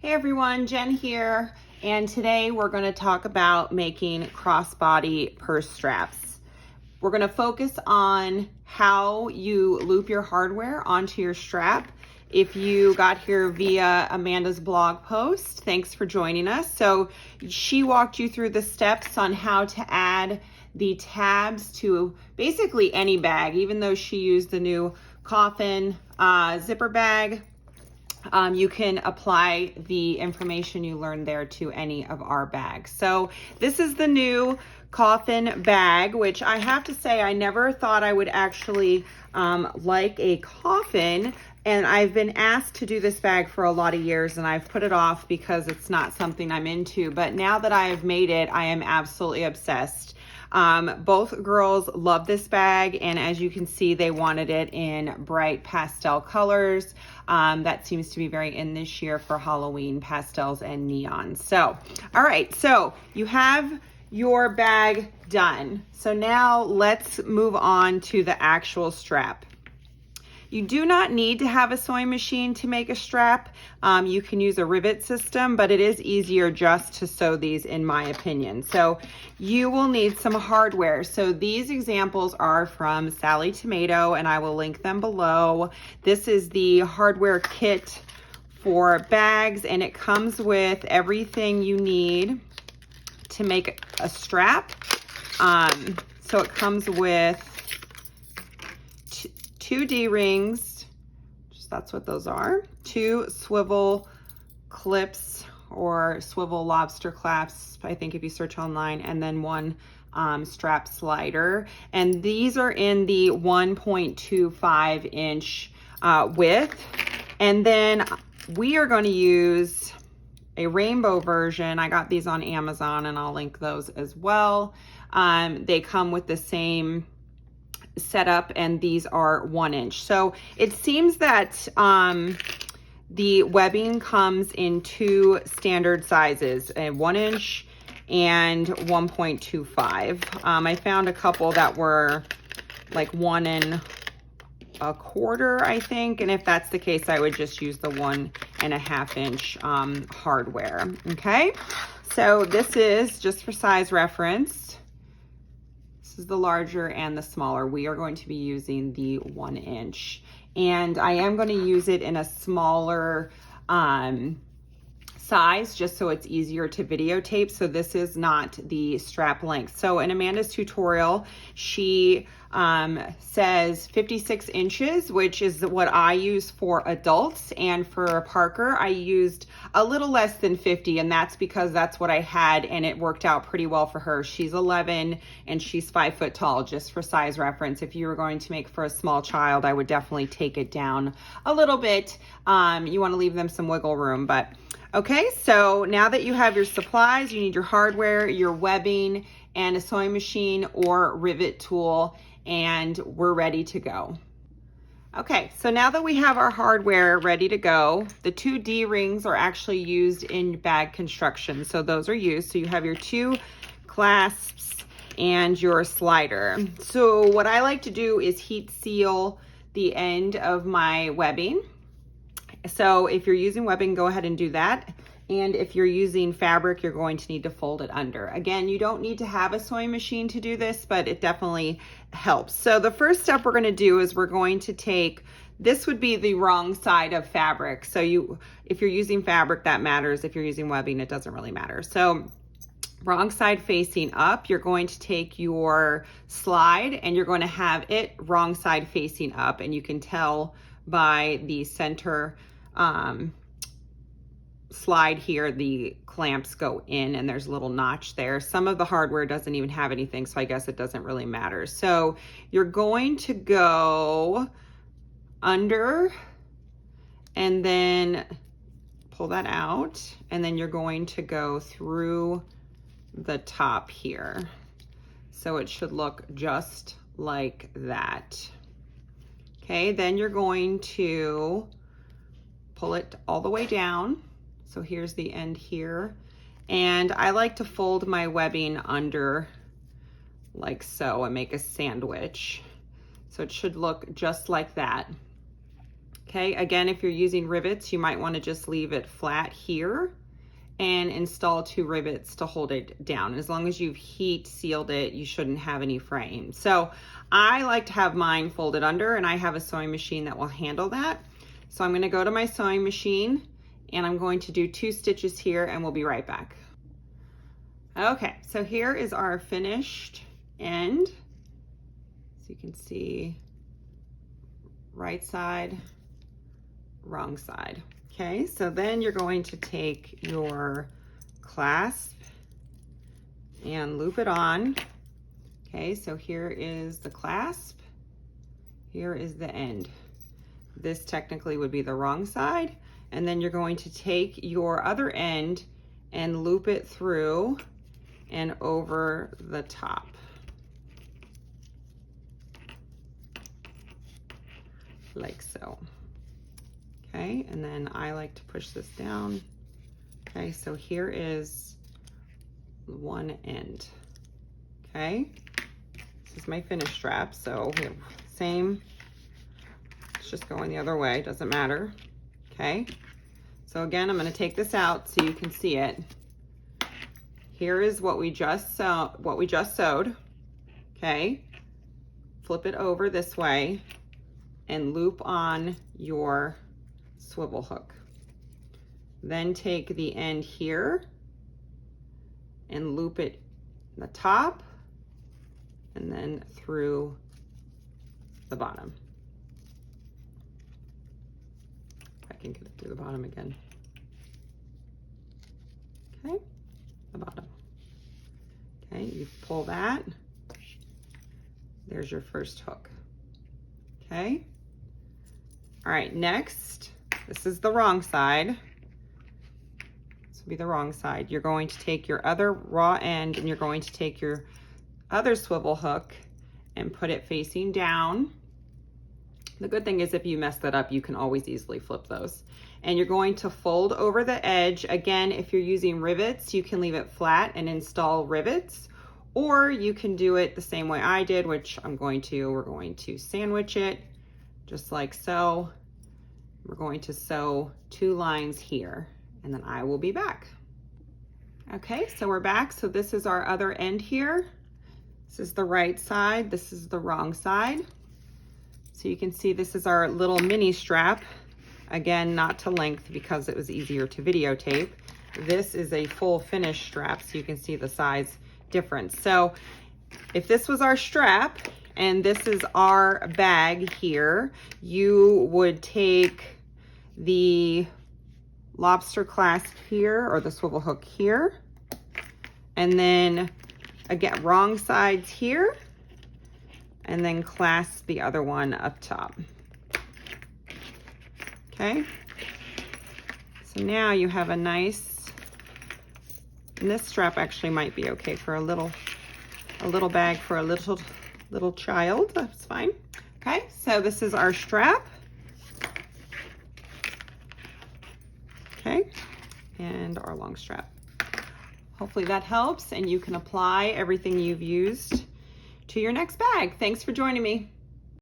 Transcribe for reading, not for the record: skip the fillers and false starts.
Hey everyone, Jen here, and today we're going to talk about making crossbody purse straps. We're going to focus on how you loop your hardware onto your strap. If you got here via Amanda's blog post, thanks for joining us. So she walked you through the steps on how to add the tabs to basically any bag, even though she used the new coffin zipper bag. You can apply the information you learned there to any of our bags. So this is the new coffin bag, which I have to say I never thought I would actually like a coffin. And I've been asked to do this bag for a lot of years, and I've put it off because it's not something I'm into. But now that I have made it, I am absolutely obsessed. Both girls love this bag, and as you can see, they wanted it in bright pastel colors. That seems to be very in this year for Halloween, pastels and neon. So, all right, so you have your bag done. So now let's move on to the actual strap. You do not need to have a sewing machine to make a strap. You can use a rivet system, but it is easier just to sew these, in my opinion. So you will need some hardware. So these examples are from Sally Tomato, and I will link them below. This is the hardware kit for bags, and it comes with everything you need to make a strap. So it comes with 2 D-rings, that's what those are, 2 swivel clips or swivel lobster clasps, I think if you search online, and then 1 strap slider. And these are in the 1.25 inch width. And then we are going to use a rainbow version. I got these on Amazon, and I'll link those as well. They come with the same setup, and these are 1 inch. So it seems that the webbing comes in 2 standard sizes, a 1 inch and 1.25. I found a couple that were like 1 1/4, I think, and if that's the case, I would just use the 1.5 inch hardware. Okay, so this is just for size reference. This is the larger and the smaller. We are going to be using the 1 inch, and I am going to use it in a smaller size just so it's easier to videotape. So this is not the strap length. So in Amanda's tutorial, she says 56 inches, which is what I use for adults, and for Parker I used a little less than 50, and that's because that's what I had, and it worked out pretty well for her. She's 11 and she's 5 foot tall, just for size reference. If you were going to make for a small child, I would definitely take it down a little bit. You want to leave them some wiggle room. But okay, so now that you have your supplies, you need your hardware, your webbing, and a sewing machine or rivet tool, and we're ready to go. Okay, so now that we have our hardware ready to go, the 2 D-rings are actually used in bag construction. So those are used. So you have your 2 clasps and your slider. So what I like to do is heat seal the end of my webbing. So if you're using webbing, go ahead and do that. And if you're using fabric, you're going to need to fold it under. Again, you don't need to have a sewing machine to do this, but it definitely helps. So the first step we're going to do is we're going to take, this would be the wrong side of fabric. So if you're using fabric, that matters. If you're using webbing, it doesn't really matter. So wrong side facing up, you're going to take your slide and you're going to have it wrong side facing up. And you can tell by the center slide here, the clamps go in and there's a little notch there. Some of the hardware doesn't even have anything, so I guess it doesn't really matter. So you're going to go under and then pull that out, and then you're going to go through the top here. So it should look just like that. Okay, then you're going to pull it all the way down. So here's the end here. And I like to fold my webbing under like so and make a sandwich. So it should look just like that. Okay, again, if you're using rivets, you might want to just leave it flat here and install 2 rivets to hold it down. As long as you've heat sealed it, you shouldn't have any fraying. So I like to have mine folded under, and I have a sewing machine that will handle that. So I'm going to go to my sewing machine and I'm going to do 2 stitches here, and we'll be right back. Okay, so here is our finished end. So you can see right side, wrong side. Okay, so then you're going to take your clasp and loop it on. Okay, so here is the clasp, here is the end. This technically would be the wrong side, and then you're going to take your other end and loop it through and over the top. Like so. Okay, and then I like to push this down. Okay, so here is one end. Okay, this is my finished strap, so we have same, it's just going the other way, doesn't matter. Okay, so again, I'm going to take this out so you can see it. Here is what we just sewed. Okay, flip it over this way and loop on your swivel hook. Then take the end here and loop it in the top and then through the bottom. If I can get it through the bottom again. Okay, the bottom. Okay, you pull that. There's your first hook. Okay. All right, next, this is the wrong side. This will be the wrong side. You're going to take your other raw end and you're going to take your other swivel hook and put it facing down. The good thing is if you mess that up, you can always easily flip those. And you're going to fold over the edge. Again, if you're using rivets, you can leave it flat and install rivets, or you can do it the same way I did, which we're going to sandwich it just like so. We're going to sew 2 lines here, and then I will be back. Okay, so we're back. So this is our other end here. This is the right side, this is the wrong side. So you can see this is our little mini strap. Again, not to length because it was easier to videotape. This is a full finished strap, so you can see the size difference. So if this was our strap and this is our bag here, you would take the lobster clasp here, or the swivel hook here, and then again, wrong sides here, and then clasp the other one up top. Okay, so now you have a nice, and this strap actually might be okay for a little bag for a little child. That's fine. Okay, so this is our strap. Okay, and our long strap. Hopefully that helps and you can apply everything you've used to your next bag. Thanks for joining me.